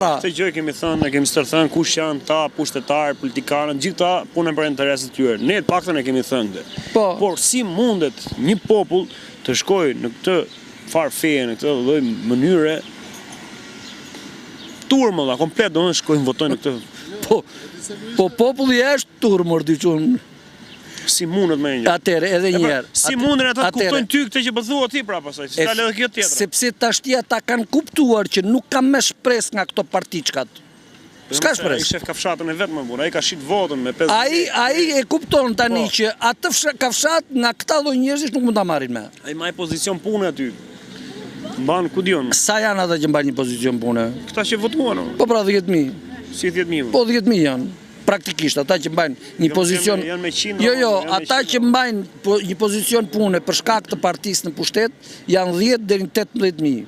Këtë gjë kemi thënë, kemi thënë kush janë ta pushtetarë, politikanët, gjithë ta punën për intereset e tyre. Ne të paktën e kemi thënë këtë. Por si mundet një popull të shkojë në këtë farfeje, në këtë lloj mënyre turmëlla, komplet domethënë shkojnë votojnë në këtë. Po populli është turmur diçun. Si mundet më një? Atëre edhe një herë. Si munden ata të kuptojnë ty këtë që po thua ti pra pastaj, si dalë edhe kjo tjetër. Sepse tashti ata kanë kuptuar që nuk ka më shpresë nga këto partiçkat. S'ka shpresë. Ai shef kafshatën e vet më burr, ai ka shit votën me 50. Ai e kupton tani që atë kafshat nga këta lloj njerëzish nuk mund ta marrin më. Ai më pozicion pune aty. Mban ku diun. Sa janë ata që mbajnë një pozicion pune? Këta që votuan. Po pra 10.000. Si 10.000? Po 10.000 janë. Praktikisht, ata që mbajnë një pozicion... Jo, ata që mbajnë një pozicion pune për shkak të partisë në pushtet, janë 10 deri në 18.000.